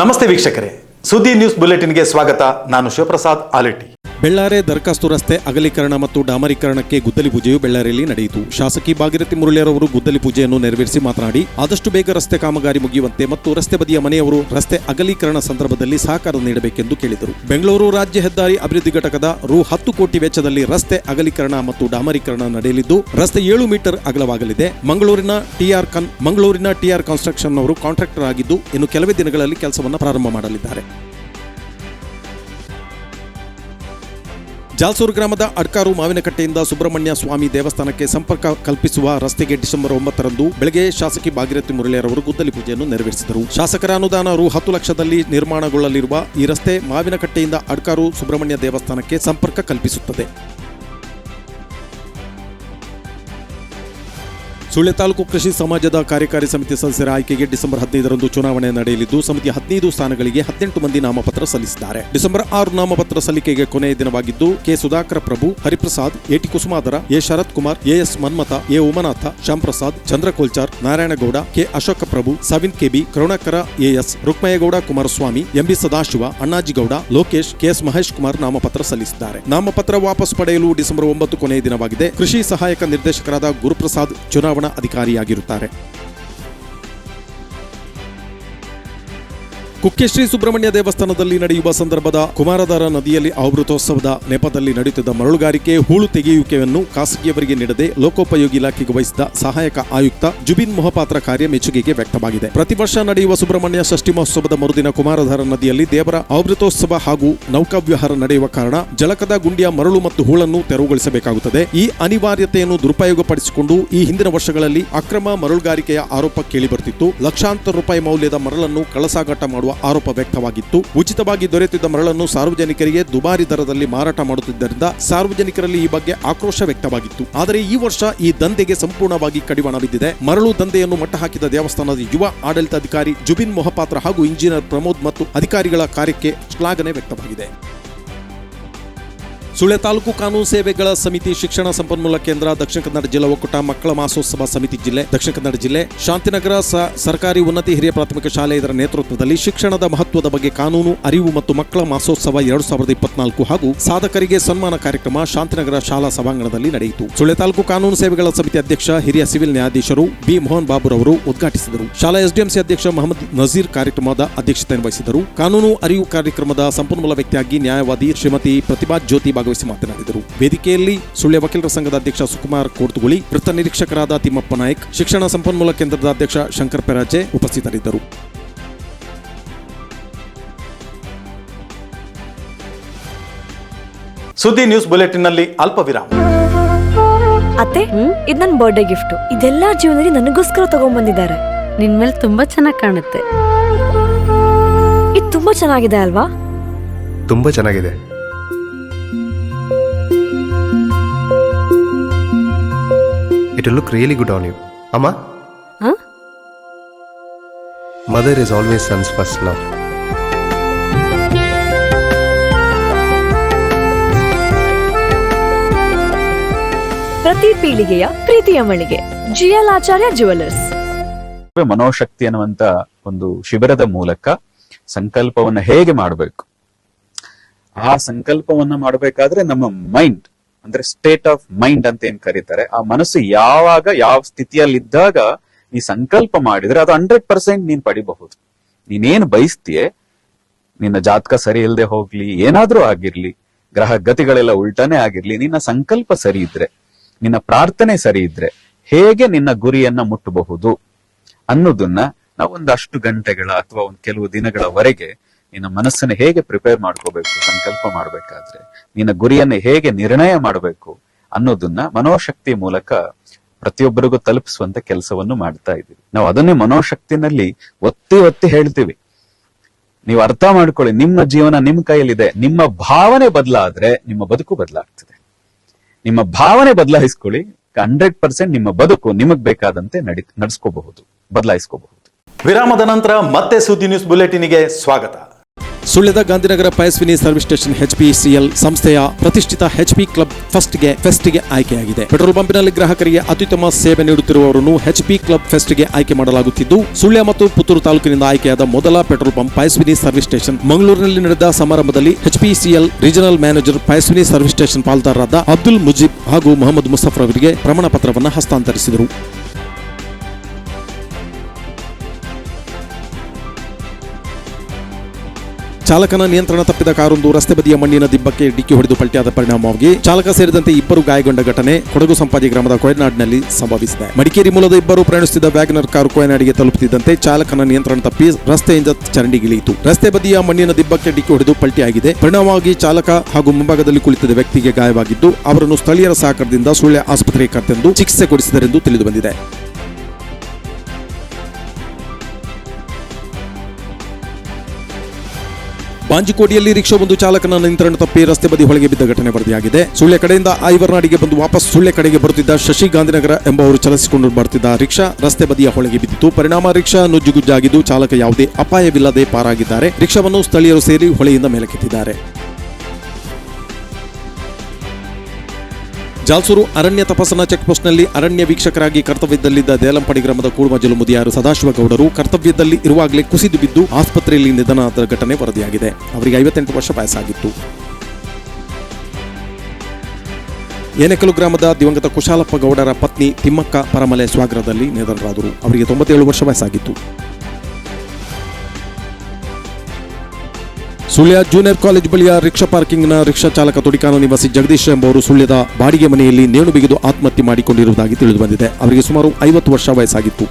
ನಮಸ್ತೆ ವೀಕ್ಷಕರೇ, ಸುದ್ದಿ ನ್ಯೂಸ್ ಬುಲೆಟಿನ್ಗೆ ಸ್ವಾಗತ. ನಾನು ಶಿವಪ್ರಸಾದ್ ಆಲೆಟ್ಟಿ. ಬೆಳ್ಳಾರೆ ದರಖಾಸ್ತು ರಸ್ತೆ ಅಗಲೀಕರಣ ಮತ್ತು ಡಾಮರೀಕರಣಕ್ಕೆ ಗುದ್ದಲಿ ಪೂಜೆಯು ಬೆಳ್ಳಾರಿಯಲ್ಲಿ ನಡೆಯಿತು. ಶಾಸಕಿ ಭಾಗೀರಥಿ ಮುರಳಿಯರವರು ಗುದ್ದಲಿ ಪೂಜೆಯನ್ನು ನೆರವೇರಿಸಿ ಮಾತನಾಡಿ, ಆದಷ್ಟು ಬೇಗ ರಸ್ತೆ ಕಾಮಗಾರಿ ಮುಗಿಯುವಂತೆ ಮತ್ತು ರಸ್ತೆ ಬದಿಯ ಮನೆಯವರು ರಸ್ತೆ ಅಗಲೀಕರಣ ಸಂದರ್ಭದಲ್ಲಿ ಸಹಕಾರ ನೀಡಬೇಕೆಂದು ಕೇಳಿದರು. ಬೆಂಗಳೂರು ರಾಜ್ಯ ಹೆದ್ದಾರಿ ಅಭಿವೃದ್ಧಿ ಘಟಕದ ರು. 10 ಕೋಟಿ ವೆಚ್ಚದಲ್ಲಿ ರಸ್ತೆ ಅಗಲೀಕರಣ ಮತ್ತು ಡಾಮರೀಕರಣ ನಡೆಯಲಿದ್ದು, ರಸ್ತೆ 7 ಮೀಟರ್ ಅಗಲವಾಗಲಿದೆ. ಮಂಗಳೂರಿನ ಟಿಆರ್ ಕನ್ಸ್ಟ್ರಕ್ಷನ್ ಅವರು ಕಾಂಟ್ರಾಕ್ಟರ್ ಆಗಿದ್ದು, ಇನ್ನು ಕೆಲವೇ ದಿನಗಳಲ್ಲಿ ಕೆಲಸವನ್ನು ಪ್ರಾರಂಭ ಮಾಡಲಿದ್ದಾರೆ. ಜಾಲ್ಸೂರು ಗ್ರಾಮದ ಅಡ್ಕಾರು ಮಾವಿನಕಟ್ಟೆಯಿಂದ ಸುಬ್ರಹ್ಮಣ್ಯ ಸ್ವಾಮಿ ದೇವಸ್ಥಾನಕ್ಕೆ ಸಂಪರ್ಕ ಕಲ್ಪಿಸುವ ರಸ್ತೆಗೆ ಡಿಸೆಂಬರ್ 9ರಂದು ಬೆಳಗ್ಗೆ ಶಾಸಕಿ ಭಾಗೀರಥಿ ಮುರಳಿಯರವರು ಗುದ್ದಲಿ ಪೂಜೆಯನ್ನು ನೆರವೇರಿಸಿದರು. ಶಾಸಕರ ಅನುದಾನ ರು. 10 ಲಕ್ಷದಲ್ಲಿ ನಿರ್ಮಾಣಗೊಳ್ಳಲಿರುವ ಈ ರಸ್ತೆ ಮಾವಿನಕಟ್ಟೆಯಿಂದ ಅಡ್ಕಾರು ಸುಬ್ರಹ್ಮಣ್ಯ ದೇವಸ್ಥಾನಕ್ಕೆ ಸಂಪರ್ಕ ಕಲ್ಪಿಸುತ್ತದೆ. ಸುಳ್ಯ ತಾಲೂಕು ಕೃಷಿ ಸಮಾಜದ ಕಾರ್ಯಕಾರಿ ಸಮಿತಿ ಸದಸ್ಯರ ಆಯ್ಕೆಗೆ ಡಿಸೆಂಬರ್ 15ರಂದು ಚುನಾವಣೆ ನಡೆಯಲಿದ್ದು, ಸಮಿತಿಯ 15 ಸ್ಥಾನಗಳಿಗೆ 18 ಮಂದಿ ನಾಮಪತ್ರ ಸಲ್ಲಿಸಿದ್ದಾರೆ. ಡಿಸೆಂಬರ್ 6 ನಾಮಪತ್ರ ಸಲ್ಲಿಕೆಗೆ ಕೊನೆಯ ದಿನವಾಗಿದ್ದು, K. Sudhakara Prabhu, Hariprasad, A. T. Kusumadhara, A. Sharath Kumar, A. S. Manmatha, A. Umanatha, Shyamprasad, Chandrakolchar, Narayanagowda, K. Ashoka Prabhu, Savin KB, Karunakara AS, Rukmayyagowda Kumaraswamy, MB Sadashiva, Annajigowda, Lokesh, KS Mahesh Kumar ನಾಮಪತ್ರ ಸಲ್ಲಿಸಿದ್ದಾರೆ. ನಾಮಪತ್ರ ವಾಪಸ್ ಪಡೆಯಲು ಡಿಸೆಂಬರ್ 9 ಕೊನೆಯ ದಿನವಾಗಿದೆ. ಕೃಷಿ ಸಹಾಯಕ ನಿರ್ದೇಶಕರಾದ ಗುರುಪ್ರಸಾದ್ ಚುನಾವಣಾ ಅಧಿಕಾರಿಯಾಗಿರುತ್ತಾರೆ. ಕುಕ್ಕೆ ಶ್ರೀ ಸುಬ್ರಹ್ಮಣ್ಯ ದೇವಸ್ಥಾನದಲ್ಲಿ ನಡೆಯುವ ಸಂದರ್ಭದ ಕುಮಾರಧಾರ ನದಿಯಲ್ಲಿ ಅಮೃತೋತ್ಸವದ ನೆಪದಲ್ಲಿ ನಡೆಯುತ್ತಿದ್ದ ಮರಳುಗಾರಿಕೆ, ಹೂಳು ತೆಗೆಯುವಿಕೆಯನ್ನು ಖಾಸಗಿಯವರಿಗೆ ನೀಡದೆ ಲೋಕೋಪಯೋಗಿ ಇಲಾಖೆಗೆ ವಹಿಸಿದ ಸಹಾಯಕ ಆಯುಕ್ತ ಜುಬಿನ್ ಮೊಹಪಾತ್ರ ಕಾರ್ಯ ಮೆಚ್ಚುಗೆಗೆ ವ್ಯಕ್ತವಾಗಿದೆ. ಪ್ರತಿ ವರ್ಷ ನಡೆಯುವ ಸುಬ್ರಹ್ಮಣ್ಯ ಷಷ್ಠಿ ಮಹೋತ್ಸವದ ಮರುದಿನ ಕುಮಾರಧಾರ ನದಿಯಲ್ಲಿ ದೇವರ ಅಮೃತೋತ್ಸವ ಹಾಗೂ ನೌಕಾವ್ಯವಹಾರ ನಡೆಯುವ ಕಾರಣ ಜಲಕದ ಗುಂಡಿಯ ಮರಳು ಮತ್ತು ಹೂಳನ್ನು ತೆರವುಗೊಳಿಸಬೇಕಾಗುತ್ತದೆ. ಈ ಅನಿವಾರ್ಯತೆಯನ್ನು ದುರುಪಯೋಗಪಡಿಸಿಕೊಂಡು ಈ ಹಿಂದಿನ ವರ್ಷಗಳಲ್ಲಿ ಅಕ್ರಮ ಮರಳುಗಾರಿಕೆಯ ಆರೋಪ ಕೇಳಿಬರುತ್ತಿತ್ತು. ಲಕ್ಷಾಂತರ ರೂಪಾಯಿ ಮೌಲ್ಯದ ಮರಳನ್ನು ಕಳಸಾಗಾಟ ಮಾಡುವ ಆರೋಪ ವ್ಯಕ್ತವಾಗಿತ್ತು. ಉಚಿತವಾಗಿ ದೊರೆತಿದ್ದ ಮರಳನ್ನು ಸಾರ್ವಜನಿಕರಿಗೆ ದುಬಾರಿ ದರದಲ್ಲಿ ಮಾರಾಟ ಮಾಡುತ್ತಿದ್ದರಿಂದ ಸಾರ್ವಜನಿಕರಲ್ಲಿ ಈ ಬಗ್ಗೆ ಆಕ್ರೋಶ ವ್ಯಕ್ತವಾಗಿತ್ತು. ಆದರೆ ಈ ವರ್ಷ ಈ ದಂಧೆಗೆ ಸಂಪೂರ್ಣವಾಗಿ ಕಡಿವಾಣ ಬಿದ್ದಿದೆ. ಮರಳು ದಂಧೆಯನ್ನು ಮಟ್ಟಹಾಕಿದ ದೇವಸ್ಥಾನದ ಯುವ ಆಡಳಿತಾಧಿಕಾರಿ ಜುಬಿನ್ ಮೊಹಪಾತ್ರ ಹಾಗೂ ಇಂಜಿನಿಯರ್ ಪ್ರಮೋದ್ ಮತ್ತು ಅಧಿಕಾರಿಗಳ ಕಾರ್ಯಕ್ಕೆ ಶ್ಲಾಘನೆ ವ್ಯಕ್ತವಾಗಿದೆ. ಸುಳ್ಯ ತಾಲೂಕು ಕಾನೂನು ಸೇವೆಗಳ ಸಮಿತಿ, ಶಿಕ್ಷಣ ಸಂಪನ್ಮೂಲ ಕೇಂದ್ರ, ದಕ್ಷಿಣ ಕನ್ನಡ ಜಿಲ್ಲಾ ಒಕ್ಕೂಟ, ಮಕ್ಕಳ ಮಾಸೋತ್ಸವ ಸಮಿತಿ ಜಿಲ್ಲೆ, ದಕ್ಷಿಣ ಕನ್ನಡ ಜಿಲ್ಲೆ, ಶಾಂತಿನಗರ ಸರ್ಕಾರಿ ಉನ್ನತಿ ಹಿರಿಯ ಪ್ರಾಥಮಿಕ ಶಾಲೆ ಇದರ ನೇತೃತ್ವದಲ್ಲಿ ಶಿಕ್ಷಣದ ಮಹತ್ವದ ಬಗ್ಗೆ ಕಾನೂನು ಅರಿವು ಮತ್ತು ಮಕ್ಕಳ ಮಾಸೋತ್ಸವ 2024 ಹಾಗೂ ಸಾಧಕರಿಗೆ ಸನ್ಮಾನ ಕಾರ್ಯಕ್ರಮ ಶಾಂತಿನಗರ ಶಾಲಾ ಸಭಾಂಗಣದಲ್ಲಿ ನಡೆಯಿತು. ಸುಳ್ಯ ತಾಲೂಕು ಕಾನೂನು ಸೇವೆಗಳ ಸಮಿತಿ ಅಧ್ಯಕ್ಷ ಹಿರಿಯ ಸಿವಿಲ್ ನ್ಯಾಯಾಧೀಶರು ಬಿ. ಮೋಹನ್ ಬಾಬುರವರು ಉದ್ಘಾಟಿಸಿದರು. ಶಾಲಾ ಎಸ್ಡಿಎಂಸಿ ಅಧ್ಯಕ್ಷ ಮಹಮ್ಮದ್ ನಜೀರ್ ಕಾರ್ಯಕ್ರಮದ ಅಧ್ಯಕ್ಷತೆಯನ್ನು ವಹಿಸಿದರು. ಕಾನೂನು ಅರಿವು ಕಾರ್ಯಕ್ರಮದ ಸಂಪನ್ಮೂಲ ವ್ಯಕ್ತಿಯಾಗಿ ನ್ಯಾಯವಾದಿ ಶ್ರೀಮತಿ ಪ್ರತಿಭಾ ಜ್ಯೋತಿ ಭಾಗವಹಿಸಿ ಮಾತನಾಡಿದರು. ವೇದಿಕೆಯಲ್ಲಿ ಸುಳ್ಯ ವಕೀಲರ ಸಂಘದ ಅಧ್ಯಕ್ಷ ಸುಕುಮಾರ್ ಕೋರ್ತುಗುಳಿ, ವೃತ್ತ ನಿರೀಕ್ಷಕರಾದ ತಿಮ್ಮಪ್ಪ ನಾಯ್ಕ್, ಶಿಕ್ಷಣ ಸಂಪನ್ಮೂಲ ಕೇಂದ್ರದ ಅಧ್ಯಕ್ಷ ಶಂಕರ್ ಪೆರಾಜೆ ಉಪಸ್ಥಿತರಿದ್ದರು. ಸುದ್ದಿ ನ್ಯೂಸ್ ಬುಲೆಟಿನ್ನಲ್ಲಿ ಅಲ್ಪ ವಿರಾಮ. ಅತ್ತೆ, ಇದು ನನ್ನ ಬರ್ಡೇ ಗಿಫ್ಟ್. ಇದೆಲ್ಲ ಜೀವನದಲ್ಲಿ ನನಗೋಸ್ಕರ ತಗೊಂಡ್ಬಂದಿದ್ದಾರೆ. ನಿನ್ ಮೇಲೆ ತುಂಬಾ ಚೆನ್ನಾಗಿ ಕಾಣುತ್ತೆ. ಇದು ತುಂಬಾ ಚೆನ್ನಾಗಿದೆ ಅಲ್ವಾ? ತುಂಬಾ ಚೆನ್ನಾಗಿದೆ. It will look really good on you. Amma? Huh? Mother is always son's first love. ಪ್ರತಿ ಪೀಳಿಗೆಯ ಪ್ರೀತಿಯ ಮಳಿಗೆ GL ಆಚಾರ್ಯ ಜ್ಯುವೆಲರ್ಸ್. ಮನೋಶಕ್ತಿ ಅನ್ನುವಂತ ಒಂದು ಶಿಬಿರದ ಮೂಲಕ ಸಂಕಲ್ಪವನ್ನ ಹೇಗೆ ಮಾಡಬೇಕು, ಆ ಸಂಕಲ್ಪವನ್ನ ಮಾಡಬೇಕಾದ್ರೆ ನಮ್ಮ ಮೈಂಡ್ ಅಂದ್ರೆ ಸ್ಟೇಟ್ ಆಫ್ ಮೈಂಡ್ ಅಂತ ಏನ್ ಕರೀತಾರೆ, ಆ ಮನಸ್ಸು ಯಾವಾಗ ಯಾವ ಸ್ಥಿತಿಯಲ್ಲಿದ್ದಾಗ ಈ ಸಂಕಲ್ಪ ಮಾಡಿದ್ರೆ ಅದು 100% ನೀನ್ ಪಡಿಬಹುದು. ನೀನೇನು ಬಯಸ್ತೀಯೇ, ನಿನ್ನ ಜಾತಕ ಸರಿ ಇಲ್ಲದೆ ಹೋಗ್ಲಿ, ಏನಾದ್ರೂ ಆಗಿರ್ಲಿ, ಗ್ರಹ ಗತಿಗಳೆಲ್ಲ ಉಲ್ಟಾನೇ ಆಗಿರ್ಲಿ, ನಿನ್ನ ಸಂಕಲ್ಪ ಸರಿ ಇದ್ರೆ, ನಿನ್ನ ಪ್ರಾರ್ಥನೆ ಸರಿ ಇದ್ರೆ ಹೇಗೆ ನಿನ್ನ ಗುರಿಯನ್ನ ಮುಟ್ಟಬಹುದು ಅನ್ನೋದನ್ನ ನಾವು ಒಂದಷ್ಟು ಗಂಟೆಗಳ ಅಥವಾ ಒಂದು ಕೆಲವು ದಿನಗಳವರೆಗೆ ನಿನ್ನ ಮನಸ್ಸನ್ನ ಹೇಗೆ ಪ್ರಿಪೇರ್ ಮಾಡ್ಕೋಬೇಕು, ಸಂಕಲ್ಪ ಮಾಡ್ಬೇಕಾದ್ರೆ ನಿನ್ನ ಗುರಿಯನ್ನ ಹೇಗೆ ನಿರ್ಣಯ ಮಾಡಬೇಕು ಅನ್ನೋದನ್ನ ಮನೋಶಕ್ತಿ ಮೂಲಕ ಪ್ರತಿಯೊಬ್ಬರಿಗೂ ತಲುಪಿಸುವಂತ ಕೆಲಸವನ್ನು ಮಾಡ್ತಾ ಇದ್ದೀವಿ ನಾವು. ಅದನ್ನೇ ಮನೋಶಕ್ತಿನಲ್ಲಿ ಒತ್ತಿ ಒತ್ತಿ ಹೇಳ್ತೀವಿ. ನೀವು ಅರ್ಥ ಮಾಡ್ಕೊಳ್ಳಿ, ನಿಮ್ಮ ಜೀವನ ನಿಮ್ ಕೈಯಲ್ಲಿದೆ. ನಿಮ್ಮ ಭಾವನೆ ಬದಲಾದ್ರೆ ನಿಮ್ಮ ಬದುಕು ಬದಲಾಗ್ತದೆ. ನಿಮ್ಮ ಭಾವನೆ ಬದಲಾಯಿಸ್ಕೊಳ್ಳಿ, 100% ನಿಮ್ಮ ಬದುಕು ನಿಮಗ್ ಬೇಕಾದಂತೆ ನಡೆಸ್ಕೋಬಹುದು, ಬದಲಾಯಿಸ್ಕೋಬಹುದು. ವಿರಾಮದ ನಂತರ ಮತ್ತೆ ಸುದ್ದಿ ನ್ಯೂಸ್ ಬುಲೆಟಿನ್ಗೆ ಸ್ವಾಗತ. ಸುಳ್ಯದ Gandhinagar Payaswini service station HPCL ಸಂಸ್ಥೆಯ ಪ್ರತಿಷ್ಠಿತ HP ಕ್ಲಬ್ ಫೆಸ್ಟ್ಗೆ ಆಯ್ಕೆಯಾಗಿದೆ. ಪೆಟ್ರೋಲ್ ಪಂಪಿನಲ್ಲಿ ಗ್ರಾಹಕರಿಗೆ ಅತ್ಯುತ್ತಮ ಸೇವೆ ನೀಡುತ್ತಿರುವವರನ್ನು HP ಕ್ಲಬ್ ಫೆಸ್ಟ್ಗೆ ಆಯ್ಕೆ ಮಾಡಲಾಗುತ್ತಿದ್ದು, ಸುಳ್ಯ ಮತ್ತು ಪುತ್ತೂರು ತಾಲೂಕಿನಿಂದ ಆಯ್ಕೆಯಾದ ಮೊದಲ petrol pump Payaswini service station. ಮಂಗಳೂರಿನಲ್ಲಿ ನಡೆದ ಸಮಾರಂಭದಲ್ಲಿ HPCL regional manager Payaswini service station ಪಾಲ್ದಾರರಾದ ಅಬ್ದುಲ್ ಮುಜೀಬ್ ಹಾಗೂ ಮೊಹಮ್ಮದ್ ಮುಸ್ತಫರ್ ಅವರಿಗೆ ಪ್ರಮಾಣ ಪತ್ರವನ್ನು ಹಸ್ತಾಂತರಿಸಿದರು. ಚಾಲಕನ ನಿಯಂತ್ರಣ ತಪ್ಪಿದ ಕಾರೊಂದು ರಸ್ತೆ ಬದಿಯ ಮಣ್ಣಿನ ದಿಬ್ಬಕ್ಕೆ ಡಿಕ್ಕಿ ಹೊಡೆದು ಪಲ್ಟಿಯಾದ ಪರಿಣಾಮವಾಗಿ ಚಾಲಕ ಸೇರಿದಂತೆ ಇಬ್ಬರು ಗಾಯಗೊಂಡ ಘಟನೆ ಕೊಡಗು ಸಂಪಾಜಿ ಗ್ರಾಮದ ಕೊಯನಾಡಿನಲ್ಲಿ ಸಂಭವಿಸಿದೆ. ಮಡಿಕೇರಿ ಮೂಲದ ಇಬ್ಬರು ಪ್ರಯಾಣಿಸುತ್ತಿದ್ದ ವ್ಯಾಗನರ್ ಕಾರು ಕೊಯನಾಡಿಗೆ ತಲುಪುತ್ತಿದ್ದಂತೆ ಚಾಲಕನ ನಿಯಂತ್ರಣ ತಪ್ಪಿ ರಸ್ತೆಯಿಂದ ಚರಂಡಿಗಿಳಿಯಿತು. ರಸ್ತೆ ಬದಿಯ ಮಣ್ಣಿನ ದಿಬ್ಬಕ್ಕೆ ಡಿಕ್ಕಿ ಹೊಡೆದು ಪಲ್ಟಿಯಾಗಿದೆ. ಪರಿಣಾಮವಾಗಿ ಚಾಲಕ ಹಾಗೂ ಮುಂಭಾಗದಲ್ಲಿ ಕುಳಿತಿದ್ದ ವ್ಯಕ್ತಿಗೆ ಗಾಯವಾಗಿದ್ದು, ಅವರನ್ನು ಸ್ಥಳೀಯರ ಸಹಕಾರದಿಂದ ಸುಳ್ಯ ಆಸ್ಪತ್ರೆಗೆ ಕರೆತಂದು ಚಿಕಿತ್ಸೆ ಕೊಡಿಸಿದರೆಂದು ತಿಳಿದುಬಂದಿದೆ. ಬಾಂಜಿಕೋಡಿಯಲ್ಲಿ ರಿಕ್ಷಾ ಒಂದು ಚಾಲಕನ ನಿಯಂತ್ರಣ ತಪ್ಪಿ ರಸ್ತೆ ಬದಿ ಹೊಳೆಗೆ ಬಿದ್ದ ಘಟನೆ ವರದಿಯಾಗಿದೆ. ಸುಳ್ಯ ಕಡೆಯಿಂದ ಐವರ್ನಾಡಿಗೆ ಬಂದು ವಾಪಸ್ ಸುಳ್ಯ ಕಡೆಗೆ ಬರುತ್ತಿದ್ದ ಶಶಿ ಗಾಂಧಿನಗರ ಎಂಬುವರು ಚಲಿಸಿಕೊಂಡು ಬರುತ್ತಿದ್ದ ರಿಕ್ಷಾ ರಸ್ತೆ ಬದಿಯ ಹೊಳೆಗೆ ಬಿದ್ದಿತು. ಪರಿಣಾಮ ರಿಕ್ಷಾ ನುಜ್ಜುಗುಜ್ಜಾಗಿದ್ದು ಚಾಲಕ ಯಾವುದೇ ಅಪಾಯವಿಲ್ಲದೆ ಪಾರಾಗಿದ್ದಾರೆ. ರಿಕ್ಷಾವನ್ನು ಸ್ಥಳೀಯರು ಸೇರಿ ಹೊಳೆಯಿಂದ ಮೇಲಕ್ಕೆತ್ತಿದ್ದಾರೆ. ಜಾಲ್ಸೂರು ಅರಣ್ಯ ತಪಾಸಣಾ ಚೆಕ್ಪೋಸ್ಟ್ನಲ್ಲಿ ಅರಣ್ಯ ವೀಕ್ಷಕರಾಗಿ ಕರ್ತವ್ಯದಲ್ಲಿದ್ದ ದೇಲಂಪಡಿ ಗ್ರಾಮದ ಕೂಡ್ಮಜಲು ಮುದಿಯಾರು ಸದಾಶಿವಗೌಡರು ಕರ್ತವ್ಯದಲ್ಲಿ ಇರುವಾಗಲೇ ಕುಸಿದು ಬಿದ್ದು ಆಸ್ಪತ್ರೆಯಲ್ಲಿ ನಿಧನವಾದ ಘಟನೆ ವರದಿಯಾಗಿದೆ. ಅವರಿಗೆ 58 ವರ್ಷ ವಯಸ್ಸಾಗಿತ್ತು. ಏನೆಕಲು ಗ್ರಾಮದ ದಿವಂಗತ ಕುಶಾಲಪ್ಪ ಗೌಡರ ಪತ್ನಿ ತಿಮ್ಮಕ್ಕ ಪರಮಲೆ ಸ್ವಾಗರದಲ್ಲಿ ನಿಧನರಾದರು. ಅವರಿಗೆ 97 ವರ್ಷ ವಯಸ್ಸಾಗಿತ್ತು. ಸುಳ್ಯ ಜೂನಿಯರ್ ಕಾಲೇಜ್ ಬಳಿಯ ರಿಕ್ಷಾ ಪಾರ್ಕಿಂಗ್ನ ರಿಕ್ಷಾ ಚಾಲಕ ತುಡಿಕಾನ ನಿವಾಸಿ ಜಗದೀಶ್ ಎಂಬುವರು ಸುಳ್ಯದ ಬಾಡಿಗೆ ಮನೆಯಲ್ಲಿ ನೇಣು ಬಿಗಿದು ಆತ್ಮಹತ್ಯೆ ಮಾಡಿಕೊಂಡಿರುವುದಾಗಿ ತಿಳಿದುಬಂದಿದೆ. ಅವರಿಗೆ ಸುಮಾರು 50 ವರ್ಷ ವಯಸ್ಸಾಗಿತ್ತು.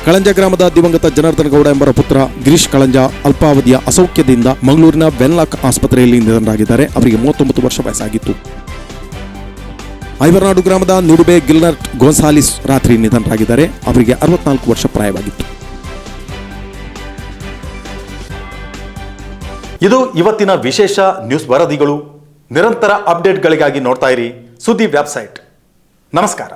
ಕಳಂಜ ಗ್ರಾಮದ ದಿವಂಗತ ಜನಾರ್ದನ ಗೌಡ ಎಂಬರ ಪುತ್ರ ಗಿರೀಶ್ ಕಳಂಜ ಅಲ್ಪಾವಧಿಯ ಅಸೌಖ್ಯದಿಂದ ಮಂಗಳೂರಿನ ವೆನ್ಲಾಕ್ ಆಸ್ಪತ್ರೆಯಲ್ಲಿ ನಿಧನರಾಗಿದ್ದಾರೆ. ಅವರಿಗೆ 39 ವರ್ಷ ವಯಸ್ಸಾಗಿತ್ತು. ಐವರ್ನಾಡು ಗ್ರಾಮದ ನುಡುಬೆ ಗಿಲ್ನರ್ಟ್ ಗೋನ್ಸಾಲಿಸ್ ರಾತ್ರಿ ನಿಧನರಾಗಿದ್ದಾರೆ. ಅವರಿಗೆ 64 ವರ್ಷ ಪ್ರಾಯವಾಗಿತ್ತು. ಇದು ಇವತ್ತಿನ ವಿಶೇಷ ನ್ಯೂಸ್ ವರದಿಗಳು. ನಿರಂತರ ಅಪ್ಡೇಟ್ಗಳಿಗಾಗಿ ನೋಡ್ತಾ ಇರಿ ಸುದ್ದಿ ವೆಬ್ಸೈಟ್. ನಮಸ್ಕಾರ.